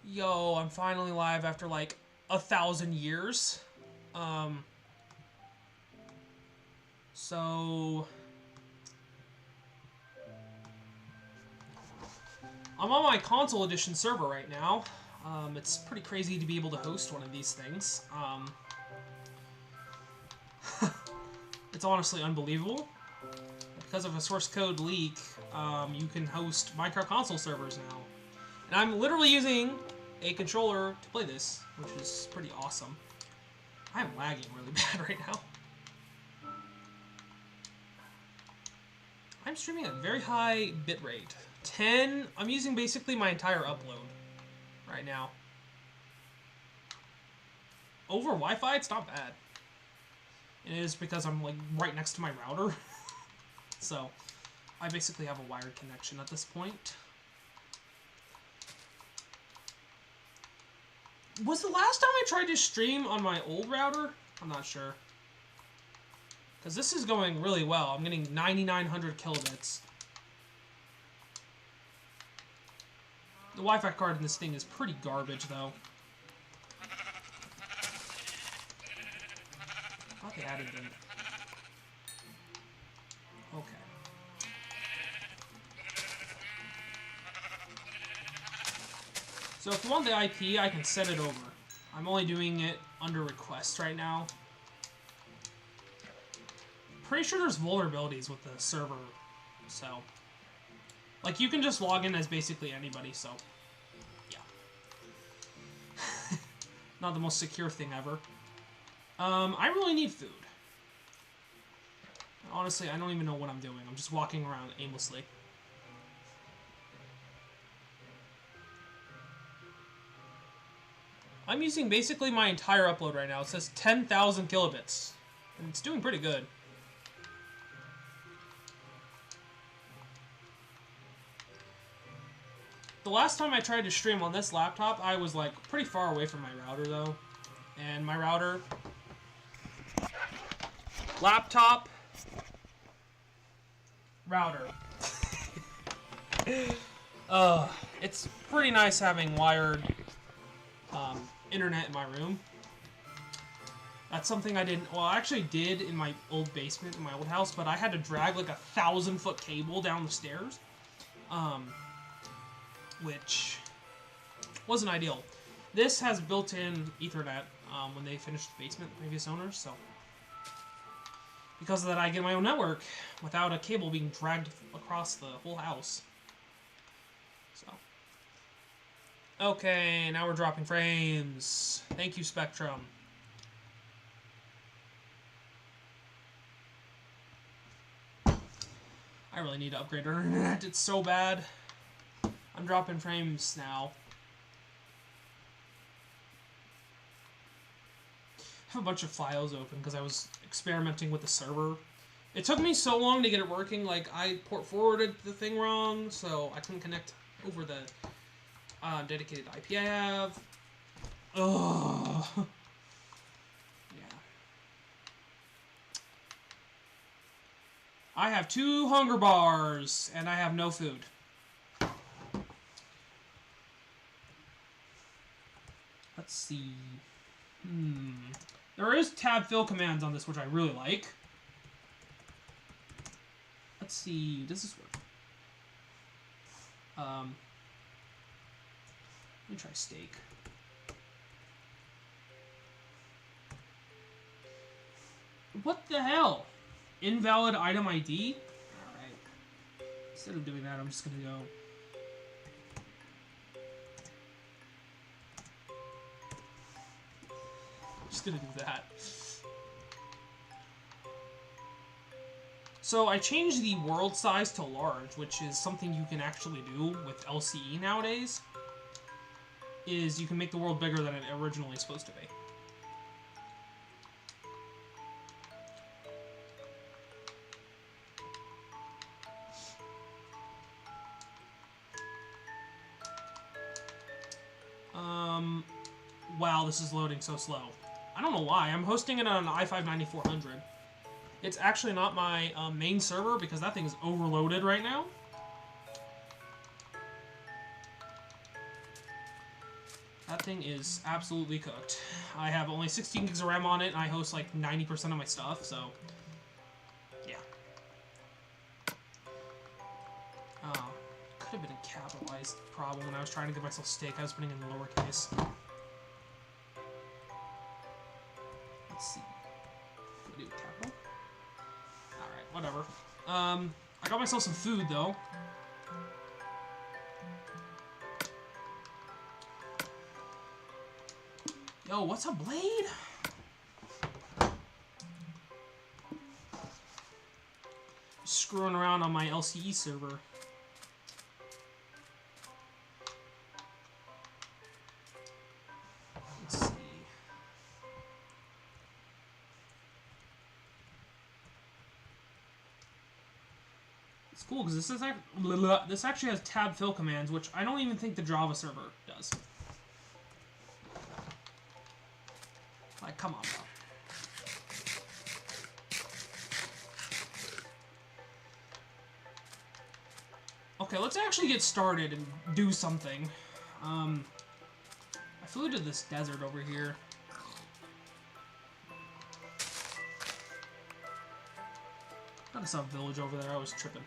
Yo, I'm finally live after like 1,000 years. So I'm on my console edition server right now. It's pretty crazy to be able to host one of these things. It's honestly unbelievable. Because of a source code leak, you can host Minecraft console servers now. And I'm literally using a controller to play this, which is pretty awesome. I'm lagging really bad right now. I'm streaming at very high bitrate. 10, I'm using basically my entire upload right now. Over Wi-Fi, it's not bad. It is because I'm like right next to my router. So, I basically have a wired connection at this point. Was the last time I tried to stream on my old router? I'm not sure. Because this is going really well. I'm getting 9,900 kilobits. The Wi-Fi card in this thing is pretty garbage, though. I thought they added them. Okay. So if you want the IP, I can set it over. I'm only doing it under request right now. Pretty sure there's vulnerabilities with the server, so... Like, you can just log in as basically anybody, so... Yeah. Not the most secure thing ever. I really need food. Honestly, I don't even know what I'm doing. I'm just walking around aimlessly. I'm using basically my entire upload right now. It says 10,000 kilobits. And it's doing pretty good. The last time I tried to stream on this laptop, I was like pretty far away from my router though. And my router... Laptop... Router. It's pretty nice having wired internet in my room. That's something I didn't... Well, I actually did in my old basement in my old house, but I had to drag like 1,000-foot cable down the stairs. Which wasn't ideal. This has built-in Ethernet when they finished the basement, the previous owners, so... Because of that, I get my own network without a cable being dragged across the whole house. So. Okay, now we're dropping frames. Thank you, Spectrum. I really need to upgrade our internet. It's so bad. I'm dropping frames now. I have a bunch of files open because I was experimenting with the server. It took me so long to get it working, like I port forwarded the thing wrong, so I couldn't connect over the dedicated IP I have. Ugh. Yeah. I have 2 hunger bars, and I have no food. Let's see. There is tab fill commands on this, which I really like. Let's see. Does this work? Let me try steak. What the hell? Invalid item ID? Alright. Instead of doing that, I'm just gonna go... Just gonna do that. So I changed the world size to large, which is something you can actually do with LCE nowadays. Is you can make the world bigger than it originally is supposed to be. Wow, this is loading so slow. I don't know why. I'm hosting it on an i5-9400. It's actually not my main server because that thing is overloaded right now. That thing is absolutely cooked. I have only 16 gigs of RAM on it, and I host like 90% of my stuff, so yeah. Could have been a capitalized problem when I was trying to give myself steak. I was putting it in lowercase. Let's see. What do I do with capital? Alright, whatever. I got myself some food, though. Yo, what's a blade? Screwing around on my LCE server. Let's see. It's cool because this actually has tab fill commands, which I don't even think the Java server does. Like, come on, bro. Okay, let's actually get started and do something. I flew to this desert over here. I saw a village over there. I was tripping.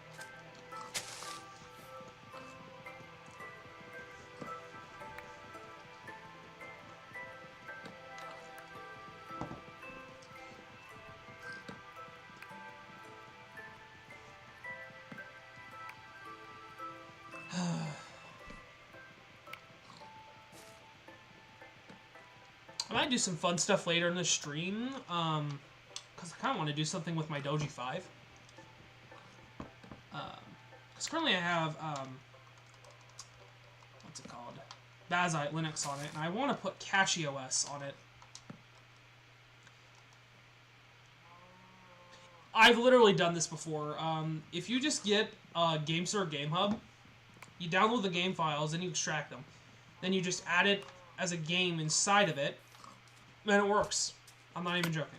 I might do some fun stuff later in the stream, because I kind of want to do something with my Doji 5. Because currently I have, what's it called? Bazite Linux on it, and I want to put CachyOS on it. I've literally done this before. If you just get GameSir or GameHub, you download the game files, and you extract them. Then you just add it as a game inside of it, and it works. I'm not even joking.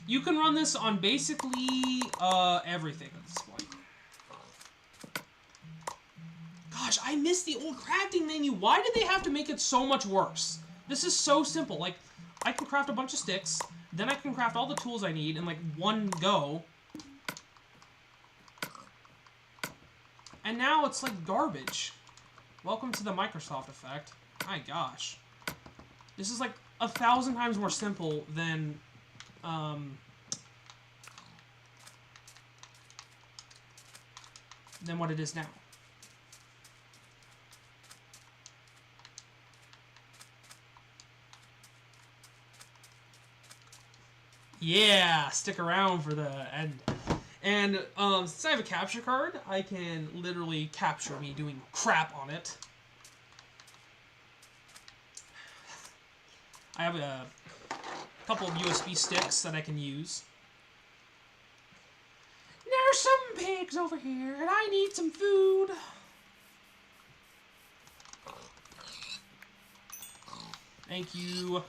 You can run this on basically everything at this point. Gosh, I miss the old crafting menu. Why did they have to make it so much worse? This is so simple. Like, I can craft a bunch of sticks, then I can craft all the tools I need in like one go. And now it's like garbage. Welcome to the Microsoft effect. My gosh. This is like 1,000 times more simple than what it is now. Yeah, stick around for the end. And since I have a capture card, I can literally capture me doing crap on it. I have a couple of USB sticks that I can use. There's some pigs over here, and I need some food. Thank you.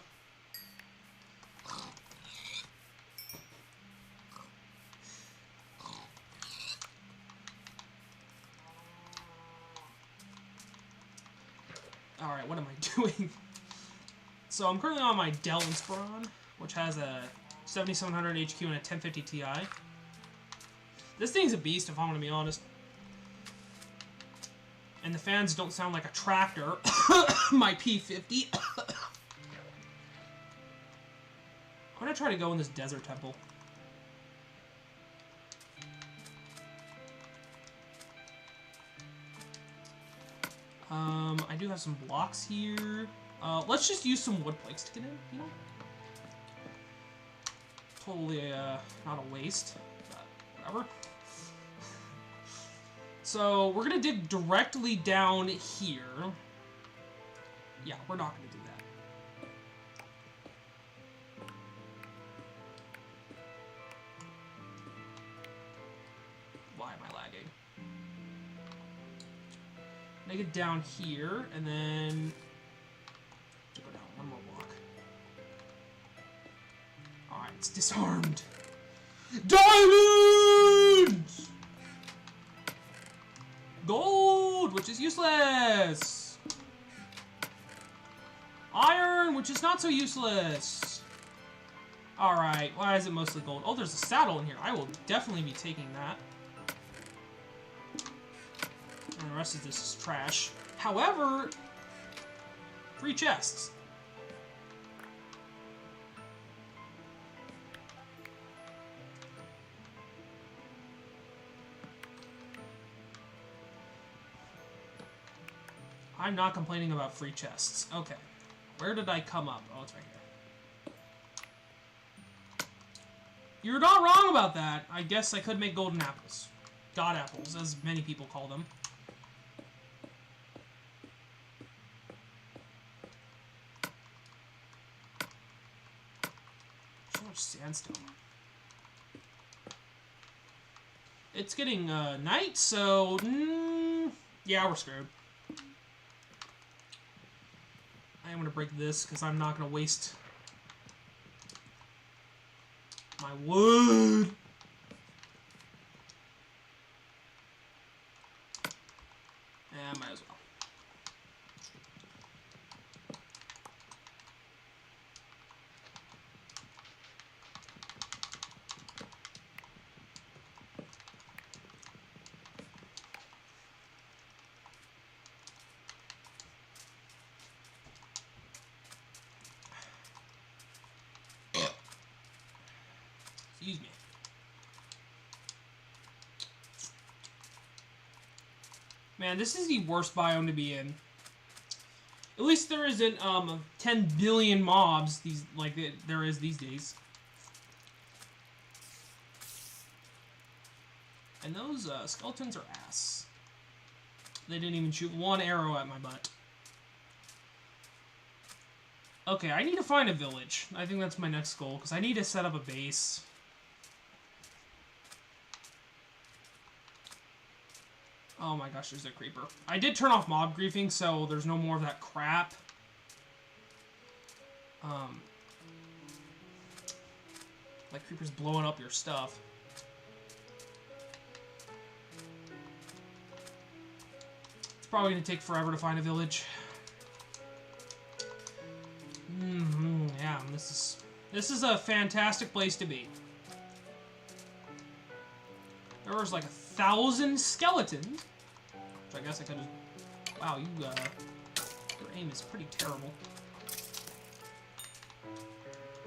Alright, what am I doing? So I'm currently on my Dell Inspiron, which has a 7700 HQ and a 1050 Ti. This thing's a beast, if I'm going to be honest. And the fans don't sound like a tractor. My P50. I'm going to try to go in this desert temple. I do have some blocks here. Let's just use some wood planks to get in, you know? Totally, not a waste, but whatever. So, we're gonna dig directly down here. Yeah, we're not gonna do that. Why am I lagging? Make it down here, and then go down one more block. Alright, it's disarmed. Diamonds! Gold, which is useless. Iron, which is not so useless. Alright, why is it mostly gold? Oh, there's a saddle in here. I will definitely be taking that. And the rest of this is trash. However, free chests. I'm not complaining about free chests. Okay. Where did I come up? Oh, it's right here. You're not wrong about that. I guess I could make golden apples. God apples, as many people call them. So much sandstone. It's getting night, so... yeah, we're screwed. I am going to break this, because I'm not going to waste my wood. Yeah, might as well. Excuse me. Man, this is the worst biome to be in. At least there isn't 10 billion mobs there is these days. And those skeletons are ass. They didn't even shoot one arrow at my butt. Okay, I need to find a village. I think that's my next goal, because I need to set up a base. Oh my gosh, there's a creeper. I did turn off mob griefing, so there's no more of that crap. Like creepers blowing up your stuff. It's probably going to take forever to find a village. Yeah, this is a fantastic place to be. There was like 1,000 skeletons. Which I guess I could just... Wow, your aim is pretty terrible.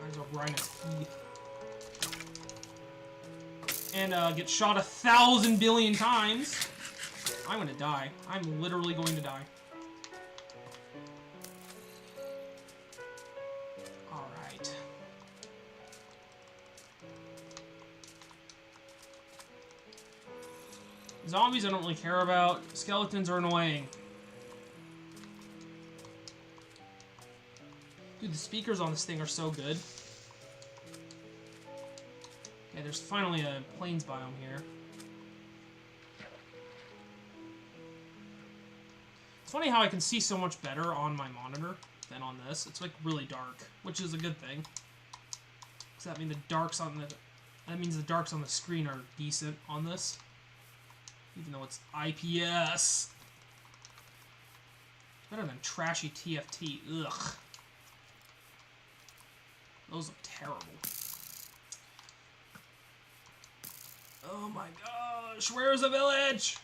Might as well grind a key. And get shot 1,000 billion times. I'm gonna die. I'm literally going to die. Alright. Zombies I don't really care about. Skeletons are annoying. Dude, the speakers on this thing are so good. Okay, there's finally a plains biome here. It's funny how I can see so much better on my monitor than on this. It's like really dark, which is a good thing. Does that mean the darks on the... That means the darks on the screen are decent on this. Even though it's IPS. Better than trashy TFT. Ugh. Those look terrible. Oh my gosh, where's the village?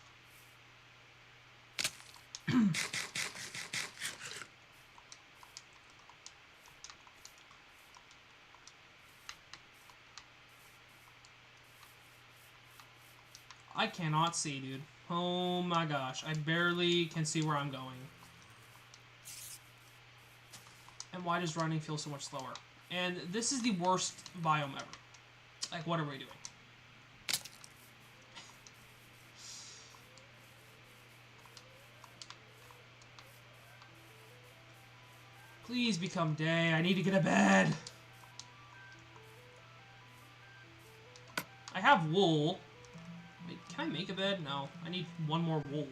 I cannot see, dude. Oh my gosh, I barely can see where I'm going. And why does running feel so much slower? And this is the worst biome ever. Like, what are we doing? Please become day. I need to get a bed. I have wool. Wait, can I make a bed? No. I need one more wool.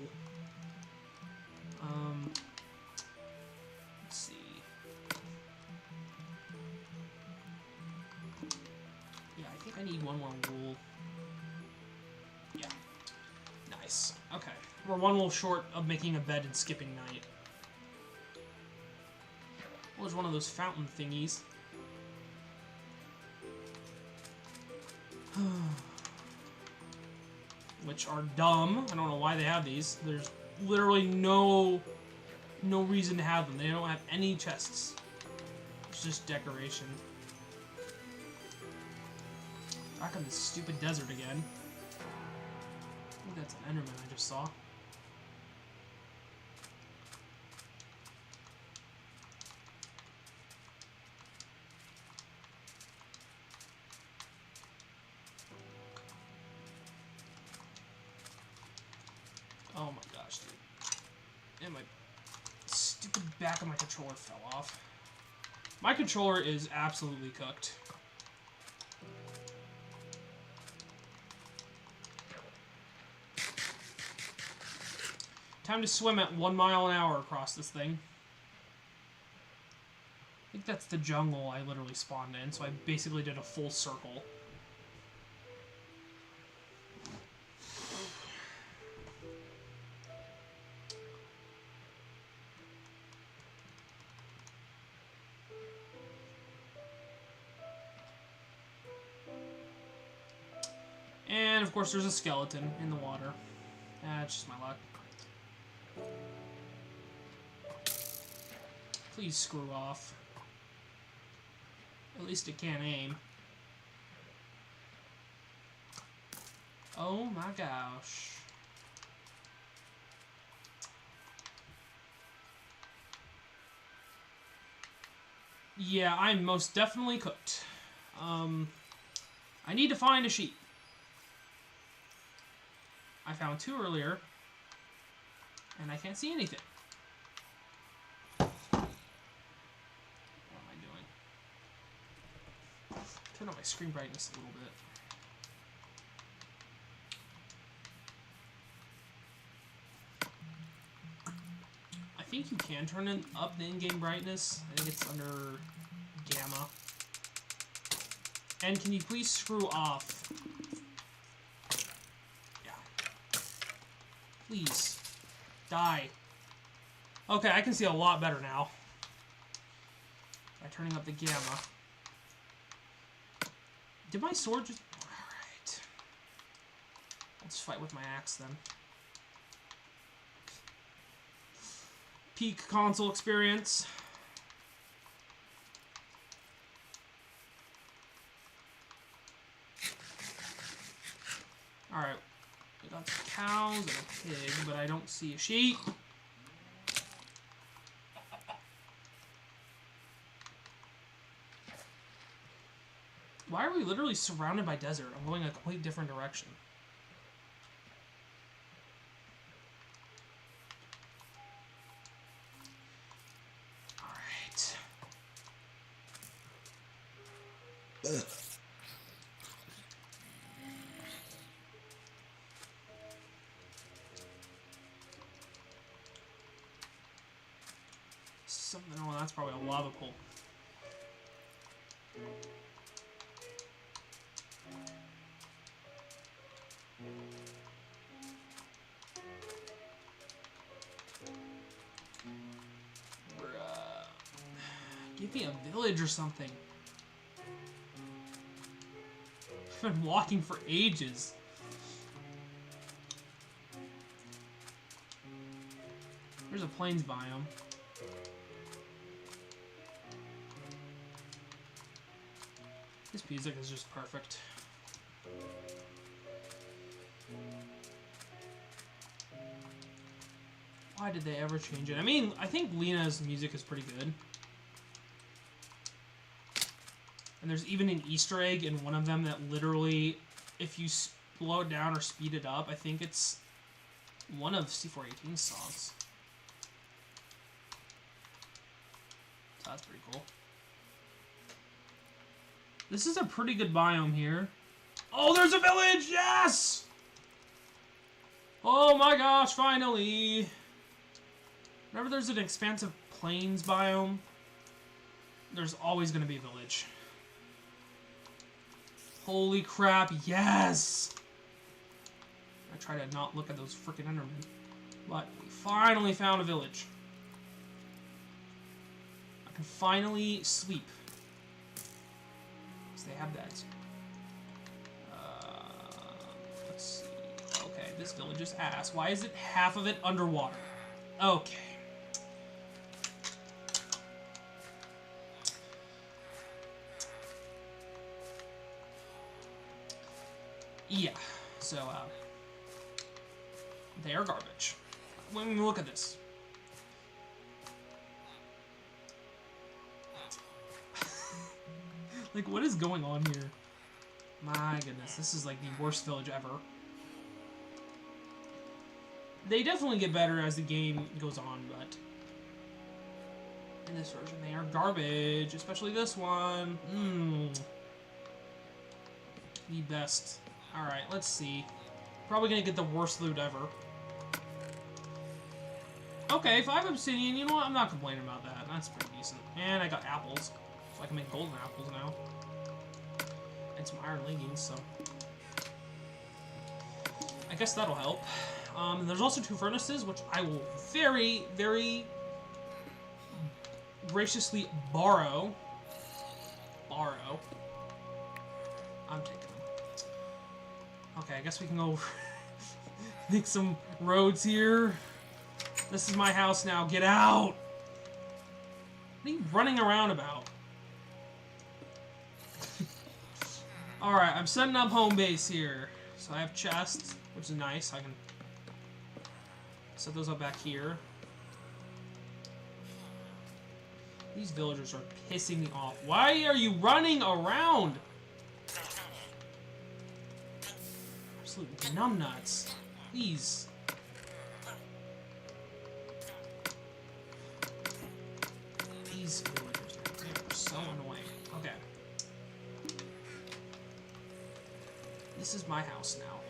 Let's see. Yeah, I think I need one more wool. Yeah. Nice. Okay. We're one wool short of making a bed and skipping night. was one of those fountain thingies. Which are dumb. I don't know why they have these. There's literally no reason to have them. They don't have any chests. It's just decoration. Back in this stupid desert again. I think that's an Enderman I just saw. Oh my gosh, dude. And my stupid back of my controller fell off. My controller is absolutely cooked. Time to swim at 1 mile an hour across this thing. I think that's the jungle I literally spawned in, so I basically did a full circle. And of course there's a skeleton in the water. That's just my luck. Please screw off. At least it can't aim. Oh my gosh. Yeah, I'm most definitely cooked. I need to find a sheep. I found 2 earlier, and I can't see anything. What am I doing? Turn on my screen brightness a little bit. I think you can turn up the in-game brightness. I think it's under gamma. And can you please screw off? Please. Die. Okay, I can see a lot better now. By turning up the gamma. Did my sword just... Alright. Let's fight with my axe then. Peak console experience. Alright. We got some cows and a pig, but I don't see a sheep. Why are we literally surrounded by desert? I'm going a complete different direction. Alright. Something, oh, that's probably a lava pool. Give me a village or something. I've been walking for ages. There's a plains biome. This music is just perfect. Why did they ever change it? I mean, I think Lena's music is pretty good. And there's even an Easter egg in one of them that literally, if you slow it down or speed it up, I think it's one of C418's songs. So that's pretty cool. This is a pretty good biome here. Oh, there's a village! Yes! Oh my gosh, finally! Whenever there's an expansive plains biome, there's always going to be a village. Holy crap, yes! I try to not look at those freaking Endermen. But we finally found a village. I can finally sleep. Because they have beds. Let's see. Okay, this village is ass. Why is it half of it underwater? Okay. Yeah, so, they are garbage. When we look at this. Like, what is going on here? My goodness, this is like the worst village ever. They definitely get better as the game goes on, but in this version they are garbage, especially this one. The best. Alright, let's see. Probably gonna get the worst loot ever. Okay, 5 obsidian, you know what? I'm not complaining about that. That's pretty decent. And I got apples. So I can make golden apples now. And some iron leggings, so... I guess that'll help. There's also 2 furnaces, which I will very, very graciously borrow. I'm taking them. Okay, I guess we can go make some roads here. This is my house now. Get out! What are you running around about? Alright, I'm setting up home base here. So I have chests, which is nice. I can set those up back here. These villagers are pissing me off. Why are you running around? Absolute numbnuts. Please. These villagers, they are so annoying. Okay. This is my house now.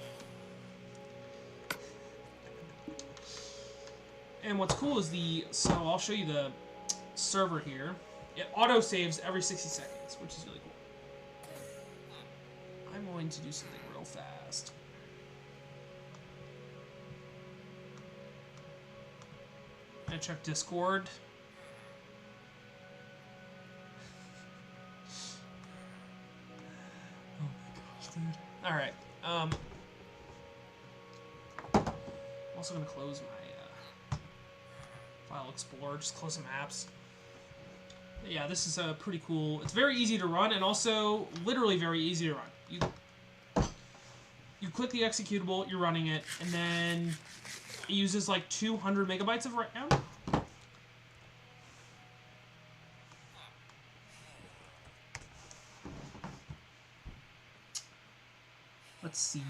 And what's cool is so I'll show you the server here. It auto-saves every 60 seconds, which is really cool. I'm going to do something real fast. I check Discord. Oh my gosh, dude. Alright, I'm also going to close my File Explorer, just close some apps. But yeah, this is pretty cool. It's very easy to run, and also literally very easy to run. You click the executable, you're running it, and then it uses like 200 megabytes of RAM. Let's see.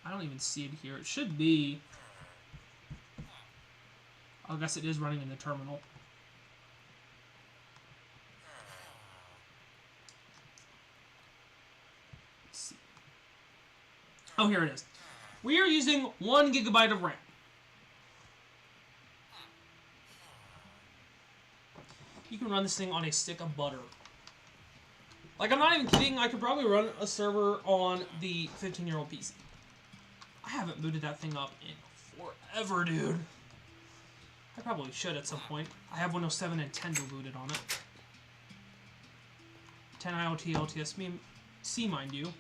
I don't even see it here. It should be. I guess it is running in the terminal. Let's see. Oh, here it is. We are using 1 gigabyte of RAM. You can run this thing on a stick of butter. Like, I'm not even kidding. I could probably run a server on the 15-year-old PC. I haven't booted that thing up in forever, dude. I probably should at some point. I have Windows 7 and 10 booted on it. 10 IoT, LTSC, mind you.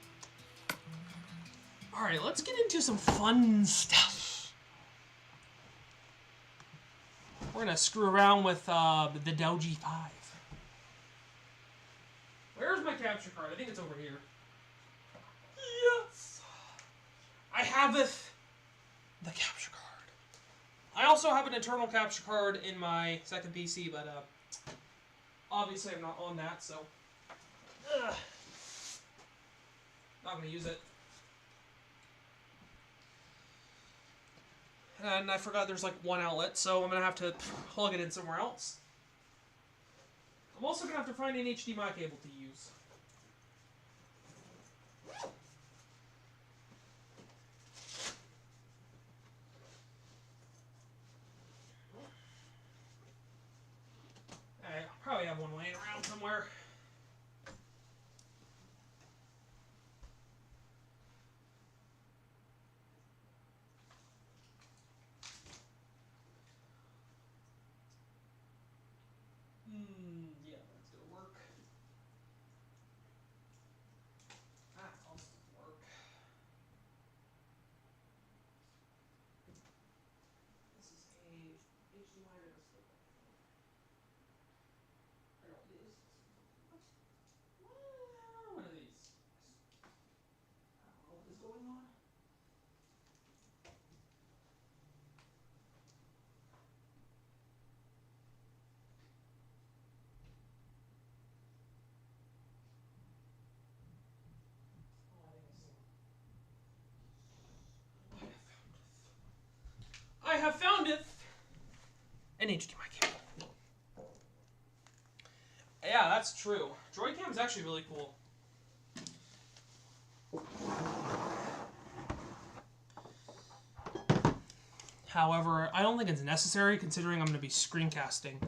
Alright, let's get into some fun stuff. We're gonna screw around with the Dow G5. Where's my capture card? I think it's over here. Yes! I have the capture card. I also have an internal capture card in my second PC, but obviously I'm not on that, so not gonna use it. And I forgot there's like one outlet, so I'm gonna have to plug it in somewhere else. I'm also gonna have to find an HDMI cable to use. I probably have one laying around somewhere. One of these. I don't know what is going on. I have found it! An HDMI cable. Yeah, that's true. Droidcam is actually really cool. However, I don't think it's necessary considering I'm going to be screencasting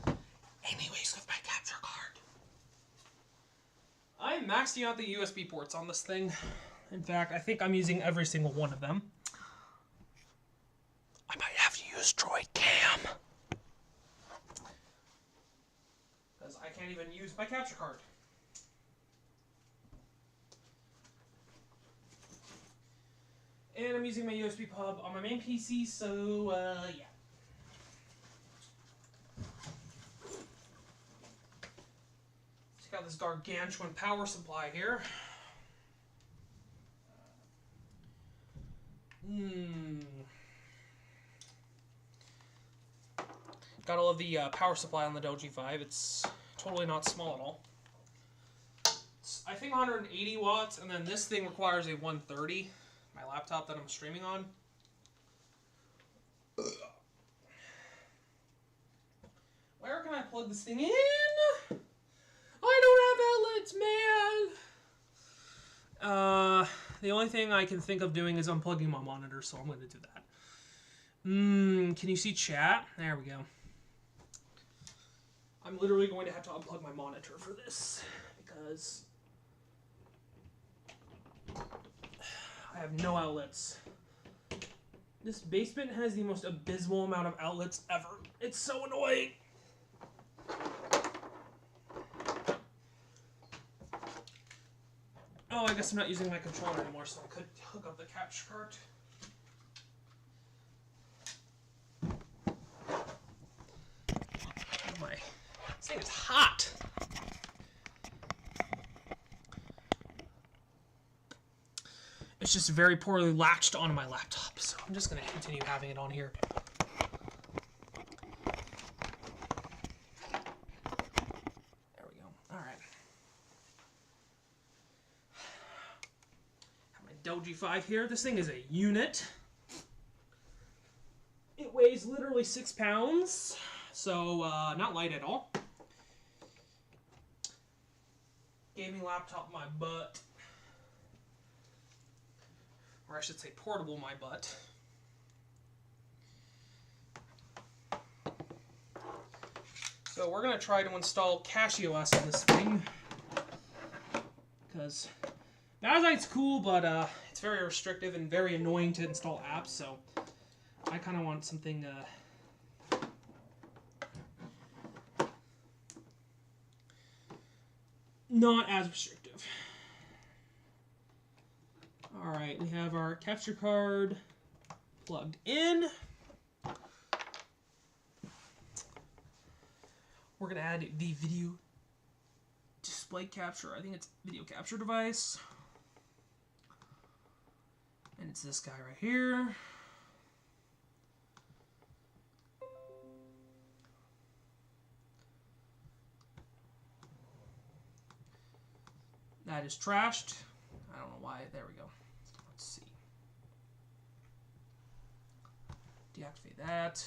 anyways with my capture card. I am maxing out the USB ports on this thing. In fact, I think I'm using every single one of them. I might have to use Droidcam. Because I can't even use my capture card. And I'm using my USB hub on my main PC, so, yeah. Check out this gargantuan power supply here. Gotta love the power supply on the Dell G5. It's totally not small at all. It's, I think, 180 watts, and then this thing requires a 130. My laptop that I'm streaming on. Where can I plug this thing in? I don't have outlets, man! The only thing I can think of doing is unplugging my monitor, so I'm going to do that. Can you see chat? There we go. I'm literally going to have to unplug my monitor for this, because I have no outlets. This basement has the most abysmal amount of outlets ever. It's so annoying. Oh, I guess I'm not using my controller anymore, so I could hook up the capture card. This thing is hot. It's just very poorly latched onto my laptop, so I'm just going to continue having it on here. There we go. All right. Have my Dell G5 here. This thing is a unit. It weighs literally 6 pounds, so not light at all. Gaming laptop my butt. Or I should say portable my butt. So we're going to try to install CachyOS on this thing. Because Bazite's cool, but it's very restrictive and very annoying to install apps, so I kind of want something not as restrictive. Alright, we have our capture card plugged in. We're going to add the video display capture. I think it's video capture device. And it's this guy right here. That is trashed. I don't know why. There we go. Let's see. Deactivate that.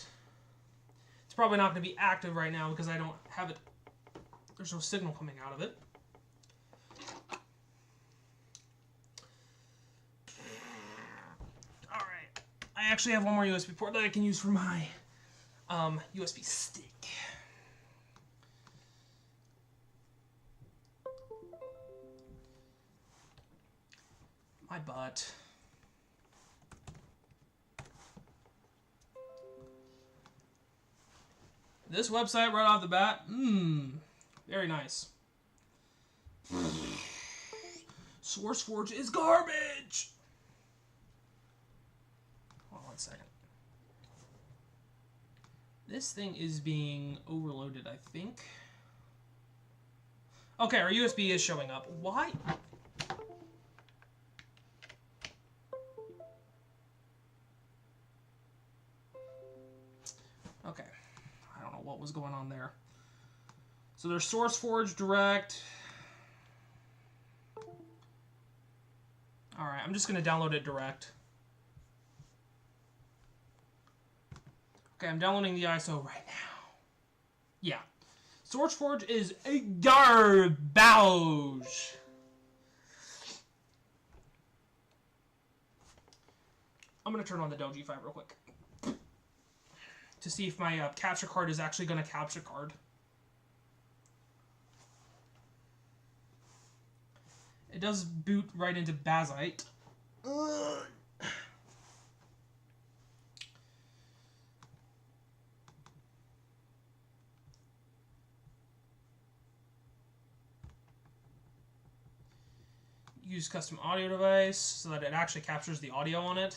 It's probably not going to be active right now because I don't have it. There's no signal coming out of it. Alright. I actually have one more USB port that I can use for my USB stick. My butt. This website right off the bat, very nice. SourceForge is garbage! Hold on 1 second. This thing is being overloaded, I think. Okay, our USB is showing up. Why? Okay. I don't know what was going on there. So there's SourceForge Direct. Alright, I'm just going to download it direct. Okay, I'm downloading the ISO right now. Yeah. SourceForge is a garbage. I'm going to turn on the Dell G5 real quick. To see if my capture card is actually going to capture card. It does boot right into Bazite. Use custom audio device so that it actually captures the audio on it.